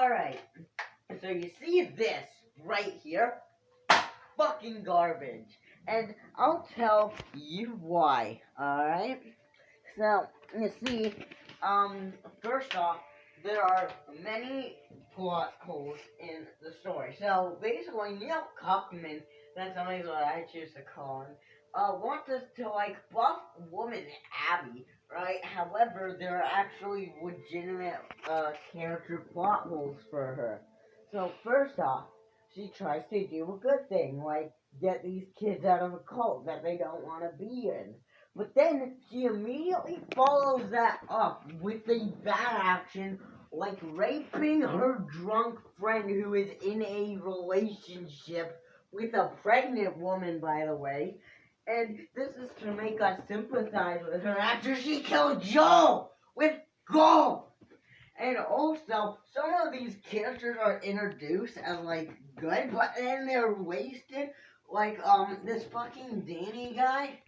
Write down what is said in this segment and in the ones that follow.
Alright, so you see this right here? Fucking garbage. And I'll tell you why, alright? So, you see, first off, there are many plot holes in the story. So, basically, Neil Cuckman, that's always what I choose to call him, wants us to, buff woman Abby, right? However, there are actually legitimate, character plot holes for her. So, first off, she tries to do a good thing, like get these kids out of a cult that they don't want to be in. But then she immediately follows that up with a bad action, like raping her drunk friend who is in a relationship with a pregnant woman, by the way. And this is to make us sympathize with her after she killed Joel with gold. And also, some of these characters are introduced as, good, but then they're wasted. This fucking Danny guy,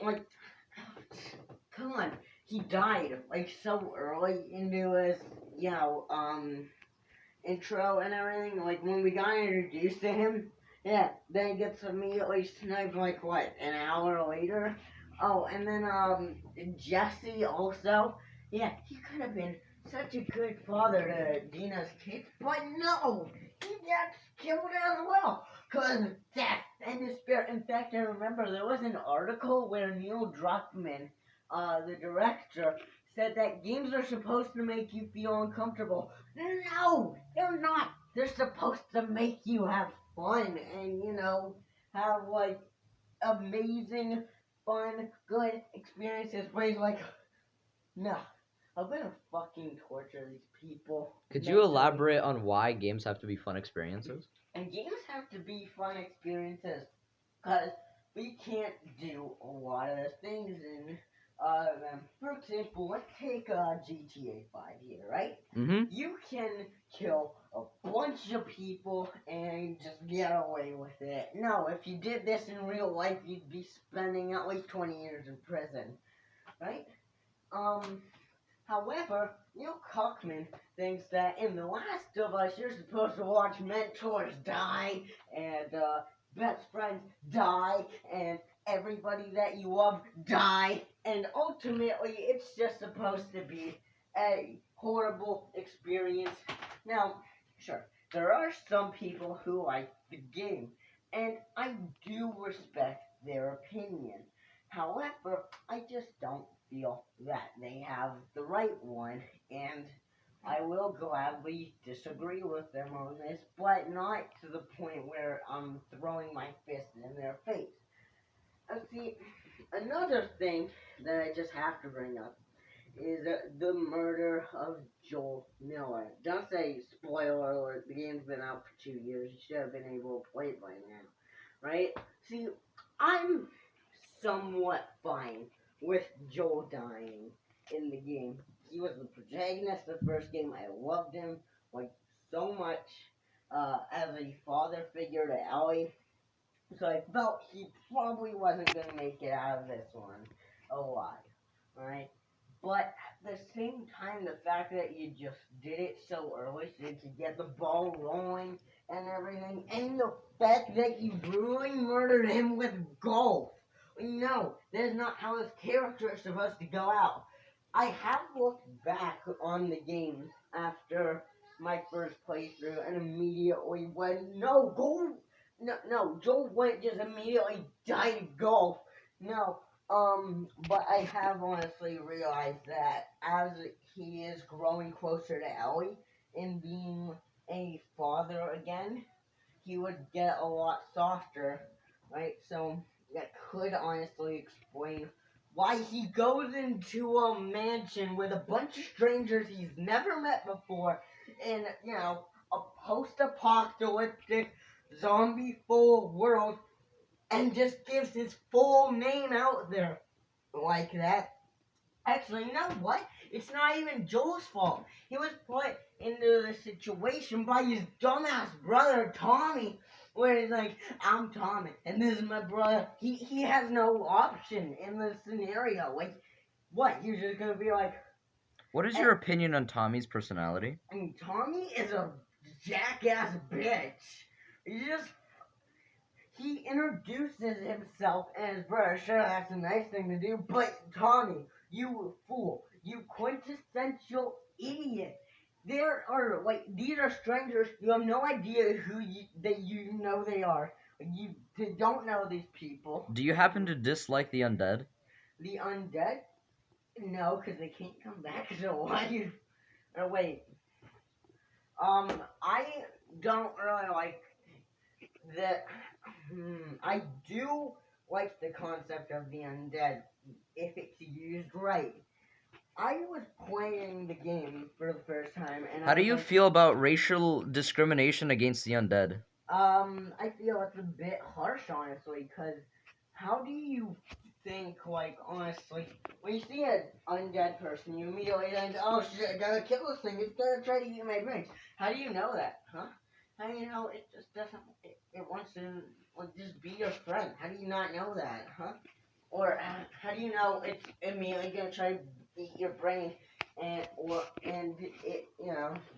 like, come on, he died, so early into his, intro and everything. Like, when we got introduced to him, yeah, then he gets immediately sniped, an hour later? Oh, and then, Jesse also, yeah, he could have been such a good father to Dina's kids, but no, he gets killed as well, cause death and despair. In fact, I remember there was an article where Neil Druckmann, the director, said that games are supposed to make you feel uncomfortable. No, they're not. They're supposed to make you have fun and, have, amazing, fun, good experiences where you're like, no, I'm gonna fucking torture these people. Could you elaborate on why games have to be fun experiences? And games have to be fun experiences because we can't do a lot of the things in them. For example, let's take GTA 5 here, right? Mm-hmm. You can kill a bunch of people and just get away with it. No, if you did this in real life, you'd be spending at least 20 years in prison, right? However, Neil Cuckman thinks that in The Last of Us, you're supposed to watch mentors die, and best friends die, and everybody that you love die, and ultimately, it's just supposed to be a horrible experience. Now, sure, there are some people who like the game, and I do respect their opinion. However, I just don't feel that they have the right one, and I will gladly disagree with them on this, but not to the point where I'm throwing my fist in their face. See, another thing that I just have to bring up is the murder of Joel Miller. Don't say spoiler alert, the game's been out for 2 years, you should have been able to play it by now, right? See, I'm somewhat fine with Joel dying in the game. He was the protagonist of the first game. I loved him so much as a father figure to Ellie. So I felt he probably wasn't gonna make it out of this one alive, right? But at the same time, the fact that you just did it so early so you could get the ball rolling and everything, and the fact that you brutally murdered him with golf. No, that's not how this character is supposed to go out. I have looked back on the games after my first playthrough and immediately went, no, Joel went just immediately died golf. No, but I have honestly realized that as he is growing closer to Ellie and being a father again, he would get a lot softer, right? So that could honestly explain why he goes into a mansion with a bunch of strangers he's never met before in, a post-apocalyptic zombie full world and just gives his full name out there like that. Actually, you know what? It's not even Joel's fault. He was put into the situation by his dumbass brother, Tommy, where he's like, I'm Tommy, and this is my brother. He has no option in this scenario. What? You're just gonna be like, What is your opinion on Tommy's personality? And Tommy is a jackass bitch. He introduces himself as brother. Sure, that's a nice thing to do, but Tommy, you fool, you quintessential idiot. These are strangers. You have no idea that you know they are. They don't know these people. Do you happen to dislike the undead? The undead? No, because they can't come back. So why you? Or wait. I don't really like that. I do like the concept of the undead if it's used right. I was playing the game for the first time, and How do you feel about racial discrimination against the undead? I feel it's a bit harsh, honestly, because how do you think, honestly, when you see an undead person, you immediately think, oh shit, I gotta kill this thing, it's gonna try to eat my brains. How do you know that, huh? How do you know it just doesn't, it wants to just be your friend? How do you not know that, huh? Or how do you know it's immediately gonna try to eat your brain? And it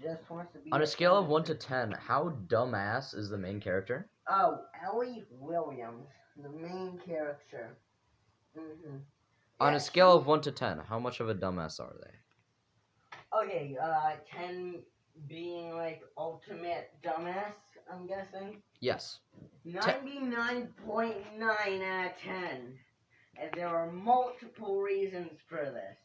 just wants to be On a your scale of friend. 1 to 10, how dumbass is the main character? Oh, Ellie Williams, the main character. On Yeah, a scale of 1 to 10, how much of a dumbass are they? Okay, 10 being like ultimate dumbass, I'm guessing. Yes. 99.9 out of 10. And there are multiple reasons for this.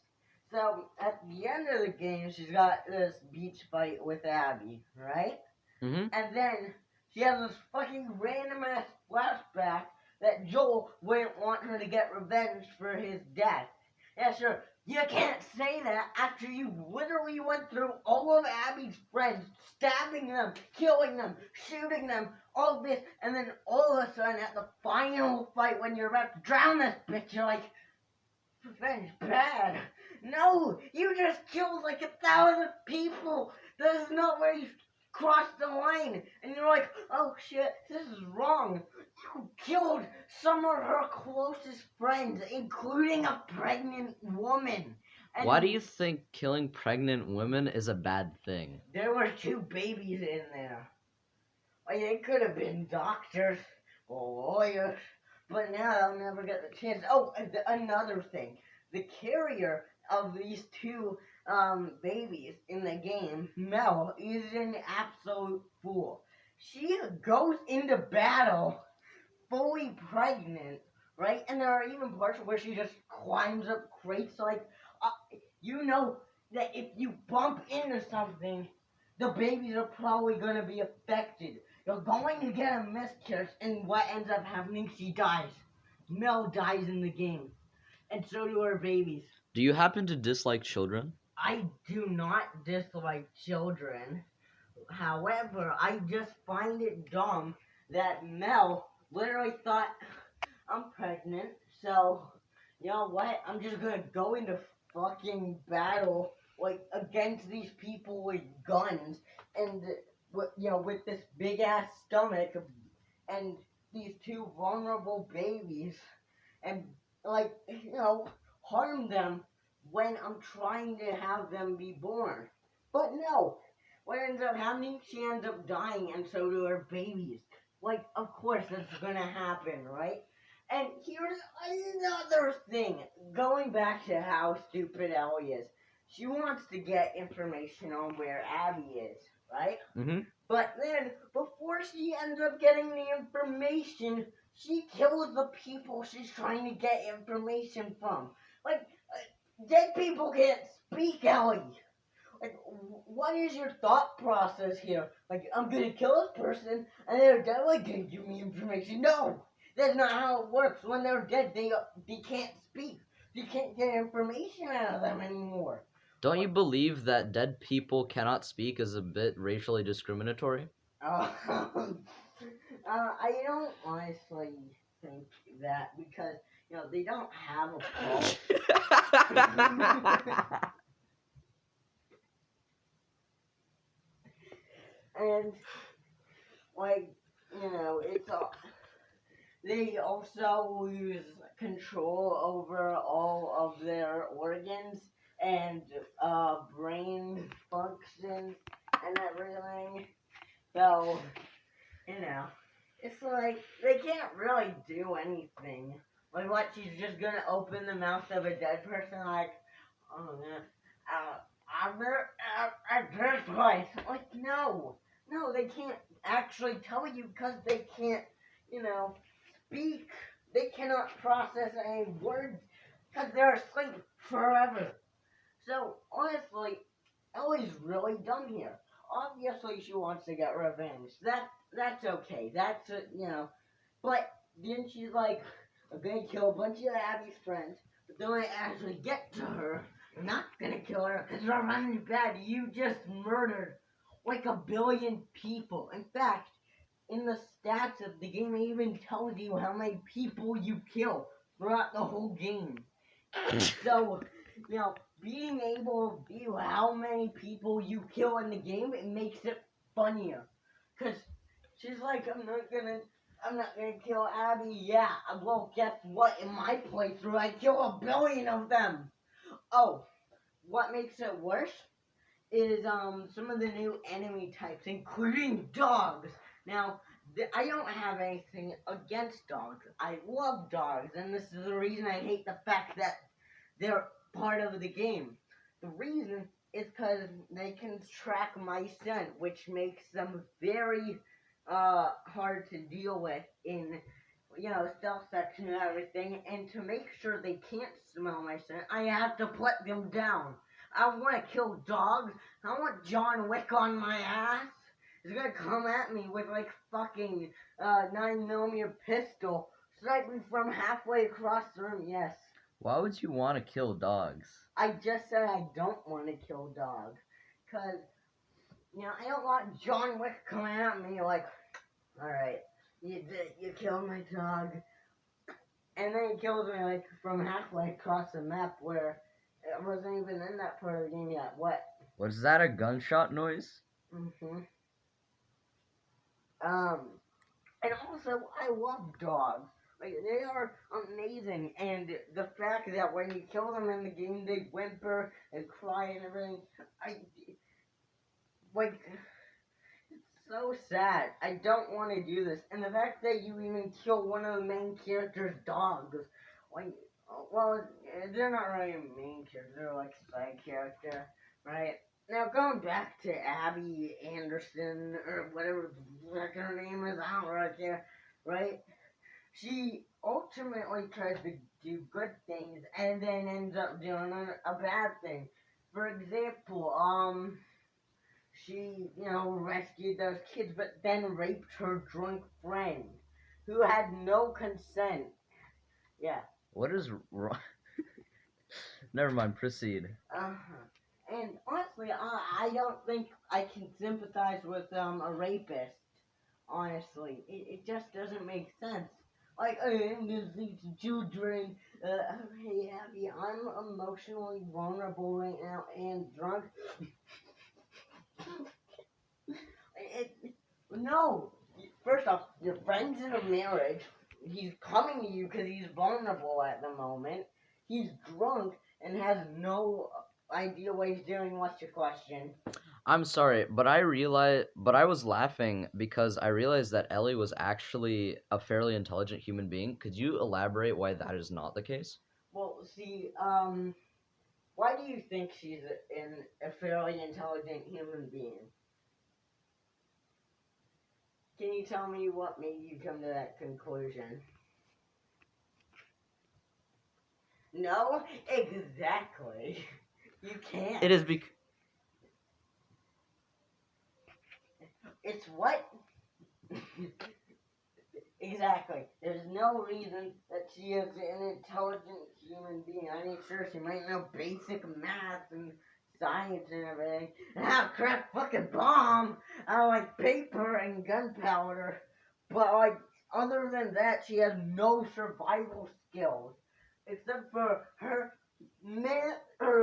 So, at the end of the game, she's got this beach fight with Abby, right? Mm-hmm. And then she has this fucking random ass flashback that Joel wouldn't want her to get revenge for his death. Yeah, sure. You can't say that after you literally went through all of Abby's friends, stabbing them, killing them, shooting them, all this, and then all of a sudden at the final fight when you're about to drown this bitch, you're like, revenge bad. No, you just killed like 1,000 people. That is not where you crossed the line. And you're like, oh shit, this is wrong. You killed some of her closest friends, including a pregnant woman. And why do you think killing pregnant women is a bad thing? There were 2 babies in there. Like, they could have been doctors or lawyers, but now they'll never get the chance. Oh, another thing. The carrier of these 2 babies in the game, Mel, is an absolute fool. She goes into battle fully pregnant, right? And there are even parts where she just climbs up crates. Like, you know that if you bump into something, the babies are probably going to be affected. You're going to get a miscarriage, and what ends up happening, she dies. Mel dies in the game, and so do her babies. Do you happen to dislike children? I do not dislike children. However, I just find it dumb that Mel literally thought, I'm pregnant, so, you know what, I'm just gonna go into fucking battle, like, against these people with guns, and, with this big-ass stomach, and these 2 vulnerable babies, and, harm them when I'm trying to have them be born. But no, what ends up happening, she ends up dying, and so do her babies. Like, of course that's gonna happen, right? And here's another thing, going back to how stupid Ellie is. She wants to get information on where Abby is, right? Mm-hmm. But then, before she ends up getting the information, she kills the people she's trying to get information from. Like, dead people can't speak, Ellie. Like, what is your thought process here? Like, I'm gonna kill this person, and they're dead, like, gonna give me information. No! That's not how it works. When they're dead, they can't speak. You can't get information out of them anymore. Don't you believe that dead people cannot speak is a bit racially discriminatory? I don't honestly think that because, they don't have a pulse. And, it's all... They also lose control over all of their organs. and brain functions and everything. So, it's like they can't really do anything. Like, what, she's just gonna open the mouth of a dead person, like, oh man, I'm at this place. Like, no, they can't actually tell you because they can't, speak. They cannot process any words because they're asleep forever. So, honestly, Ellie's really dumb here. Obviously, she wants to get revenge. That's okay. But then she's like, I'm gonna kill a bunch of Abby's friends. But then when I actually get to her, I'm not gonna kill her because revenge is bad. You just murdered like 1 billion people. In fact, in the stats of the game, it even tells you how many people you kill throughout the whole game. So, being able to view how many people you kill in the game, it makes it funnier. Cause she's like, I'm not gonna kill Abby. Yeah, well, guess what? In my playthrough, I kill 1 billion of them. Oh, what makes it worse is some of the new enemy types, including dogs. Now, I don't have anything against dogs. I love dogs, and this is the reason I hate the fact that they're part of the game. The reason is because they can track my scent, which makes them very hard to deal with in stealth section and everything. And to make sure they can't smell my scent, I have to put them down. I want to kill dogs. I want John Wick on my ass. He's gonna come at me with like fucking 9mm pistol, strike me from halfway across the room. Yes. Why would you want to kill dogs? I just said I don't want to kill dogs. Because, I don't want John Wick coming at me like, alright, you killed my dog. And then he kills me like from halfway across the map where it wasn't even in that part of the game yet. What? Was that a gunshot noise? Mm-hmm. And also, I love dogs. Like, they are amazing, and the fact that when you kill them in the game, they whimper and cry and everything, it's so sad. I don't want to do this. And the fact that you even kill one of the main character's dogs, well, they're not really a main character, they're like a side character, right? Now, going back to Abby Anderson, or whatever the heck her name is, I don't really care, right? She ultimately tries to do good things and then ends up doing a bad thing. For example, she, rescued those kids but then raped her drunk friend who had no consent. Yeah. What is wrong? Never mind, proceed. And honestly, I don't think I can sympathize with a rapist. Honestly, it just doesn't make sense. Like, I'm gonna see children. Hey, Abby, I'm emotionally vulnerable right now and drunk. No. First off, your friend's in a marriage. He's coming to you because he's vulnerable at the moment. He's drunk and has no idea what he's doing. What's your question? I'm sorry, but I was laughing because I realized that Ellie was actually a fairly intelligent human being. Could you elaborate why that is not the case? Well, see, why do you think she's a fairly intelligent human being? Can you tell me what made you come to that conclusion? No, exactly. You can't. It is because... It's what? Exactly. There's no reason that she is an intelligent human being. I mean, sure, she might know basic math and science and everything, and how to craft fucking bomb out of, like, paper and gunpowder. But, like, other than that, she has no survival skills. Except for her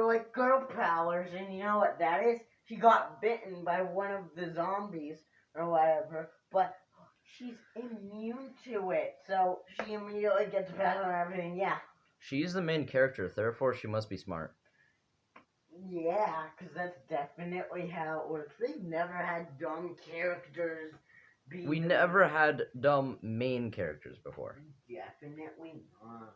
like, girl powers, and you know what that is? She got bitten by one of the zombies, or whatever, but she's immune to it, so she immediately gets better and everything, yeah. She's the main character, therefore she must be smart. Yeah, because that's definitely how it works. They've never had dumb characters be We the never had dumb main characters before. Definitely not.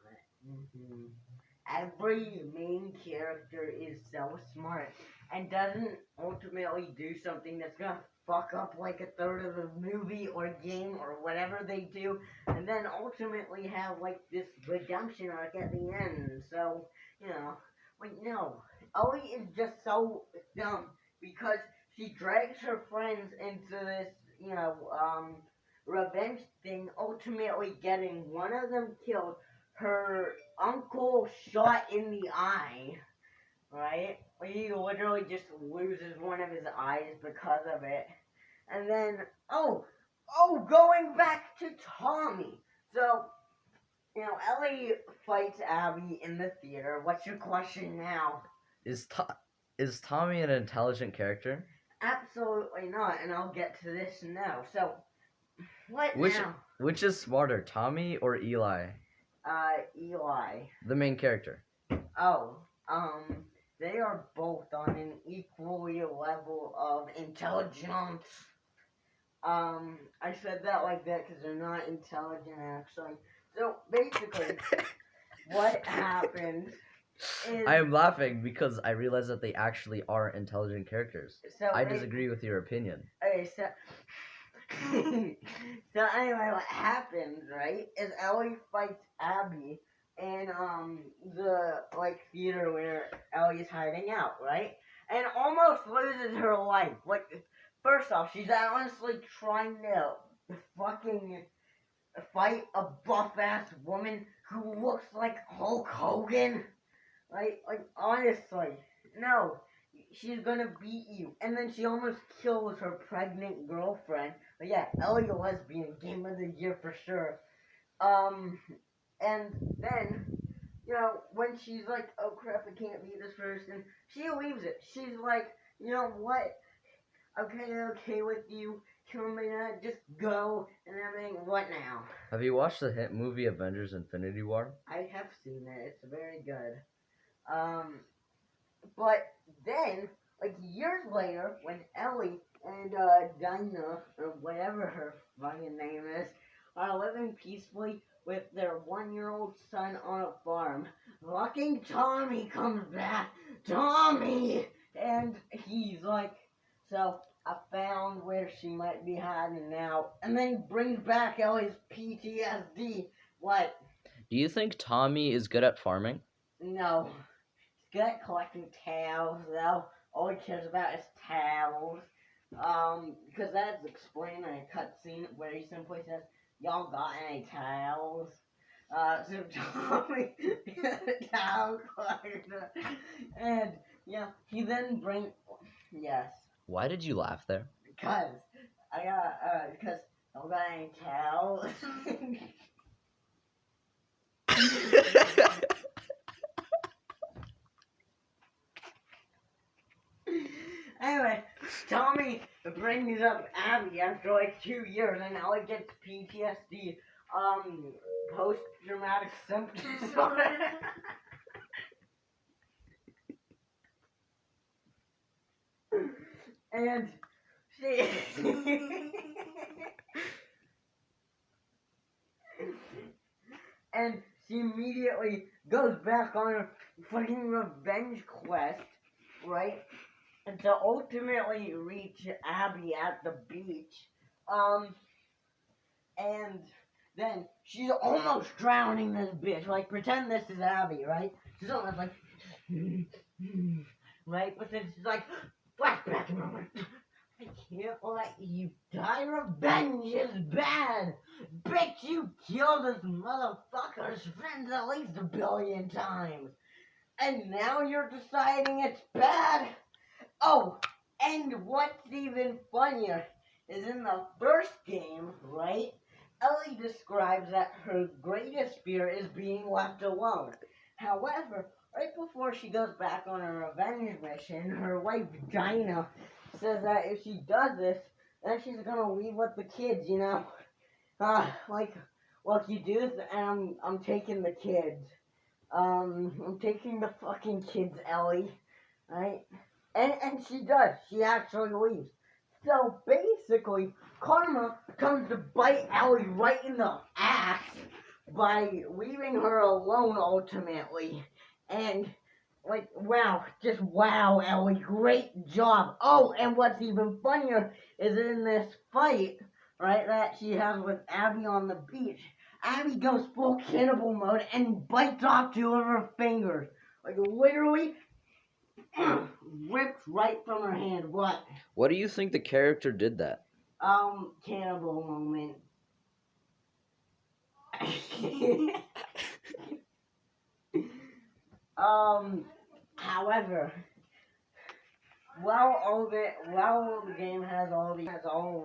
Every main character is so smart and doesn't ultimately do something that's gonna fuck up like a third of the movie or game or whatever they do, and then ultimately have like this redemption arc at the end. So, you know, like no, Ellie is just so dumb because she drags her friends into this, revenge thing, ultimately getting one of them killed, her uncle shot in the eye, right? He literally just loses one of his eyes because of it. And then, going back to Tommy. So, Ellie fights Abby in the theater. What's your question now? Is is Tommy an intelligent character? Absolutely not, and I'll get to this now. So, what Which now? which is smarter, Tommy or Eli? Eli. The main character. Oh, they are both on an equally level of intelligence. I said that like that because they're not intelligent actually. So basically, what happened is I am laughing because I realize that they actually are intelligent characters. so I ba- disagree with your opinion. Okay, so so anyway, what happens, right, is Ellie fights Abby in the like theater where Ellie's hiding out, right? And almost loses her life. Like first off, she's honestly trying to fucking fight a buff ass woman who looks like Hulk Hogan. Like honestly, no. She's gonna beat you. And then she almost kills her pregnant girlfriend. But yeah, Ellie the Lesbian, Game of the Year for sure. Um, and then, when she's like, oh crap, I can't beat this person, she leaves it. She's like, you know what? Okay with you. Kill me, just go and everything. What now? Have you watched the hit movie Avengers Infinity War? I have seen it. It's very good. Um, But then, like years later, when Ellie and Dinah, or whatever her fucking name is, are living peacefully with their 1-year-old son on a farm, fucking Tommy comes back. Tommy! And he's like, so I found where she might be hiding now. And then he brings back Ellie's PTSD. What? Do you think Tommy is good at farming? No. Good at collecting towels, though. All he cares about is towels. Because that's explained in a cutscene where he simply says, y'all got any towels? So Tommy is a towel collector. And, he then brings, yes, Why did you laugh there? because because y'all got any towels? Anyway, Tommy brings up Abby after like 2 years, and now he gets PTSD, post-traumatic symptoms disorder. And she, and she immediately goes back on her fucking revenge quest, right? And to ultimately reach Abby at the beach. And then she's almost drowning this bitch. Like, pretend this is Abby, right? She's almost like, right? But then she's like, flashback moment. I can't let you die. Revenge is bad. Bitch, you killed this motherfucker's friends at least 1 billion times. And now you're deciding it's bad? Oh, and what's even funnier is in the first game, right? Ellie describes that her greatest fear is being left alone. However, right before she goes back on her revenge mission, her wife Dinah says that if she does this, then she's gonna leave with the kids, look, you do this, and I'm taking the kids. I'm taking the fucking kids, Ellie. right? And she does. She actually leaves. So basically, Karma comes to bite Ellie right in the ass by leaving her alone ultimately. And like, wow, just wow, Ellie, great job. Oh, and what's even funnier is in this fight, right, that she has with Abby on the beach, Abby goes full cannibal mode and bites off 2 of her fingers. Like, literally, ripped right from her hand. What? What do you think the character did that? Cannibal moment. However, while the game has all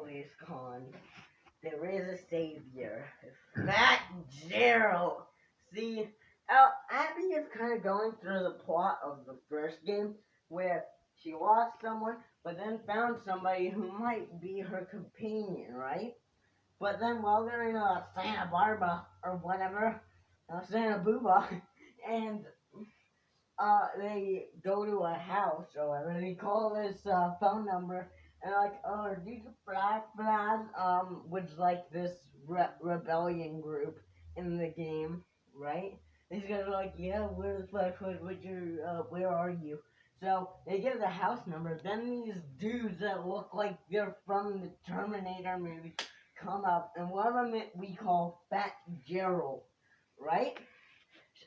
these cons, there is a savior. Fat Gerald. See, Abby is kind of going through the plot of the first game where she lost someone, but then found somebody who might be her companion, right? But then while they're in Santa Barbara or whatever, Santa Booba, and they go to a house or whatever, they call this phone number, and like, oh, are these flags, which like this rebellion group in the game, right? These guys are like, yeah, we're the Flash Hood, where are you? So they get the house number, then these dudes that look like they're from the Terminator movie come up, and one of them we call Fat Gerald, right?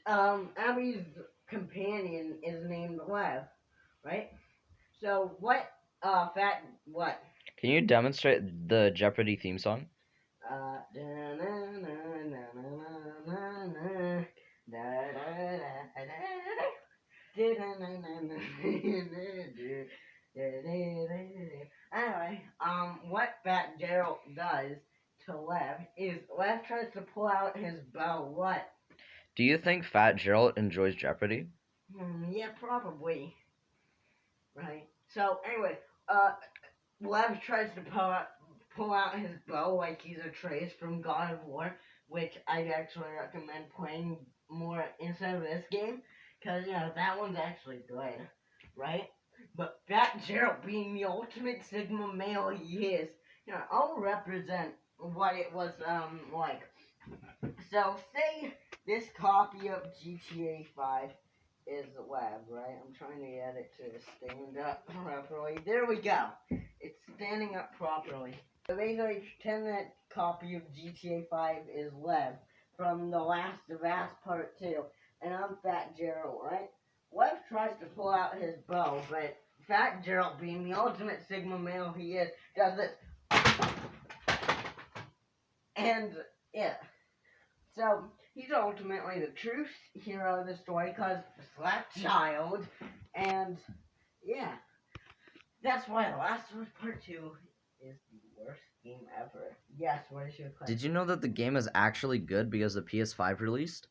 Abby's companion is named Lev, right? So what? What? Can you demonstrate the Jeopardy theme song? Anyway, what Fat Gerald does to Lev is Lev tries to pull out his bow. What? Do you think Fat Gerald enjoys Jeopardy? Yeah, probably. Right. So anyway, Lev tries to pull out his bow like he's a Trace from God of War, which I actually recommend playing more instead of this game, because that one's actually good, right? But Fat Gerald, being the ultimate Sigma male he is, I'll represent what it was like. So say this copy of GTA 5 is the lab, right? I'm trying to get it to stand up properly. There we go. It's standing up properly. So basically, pretend that copy of GTA 5 is Lev from The Last of Us Part 2. And I'm Fat Gerald, right? Lev tries to pull out his bow, but Fat Gerald, being the ultimate Sigma male he is, does this. And, yeah. So, he's ultimately the true hero of the story because Slap Child, and yeah, that's why The Last of Us Part 2 is the worst game ever. Yes, what is your question? Did you know that the game is actually good because the PS5 released?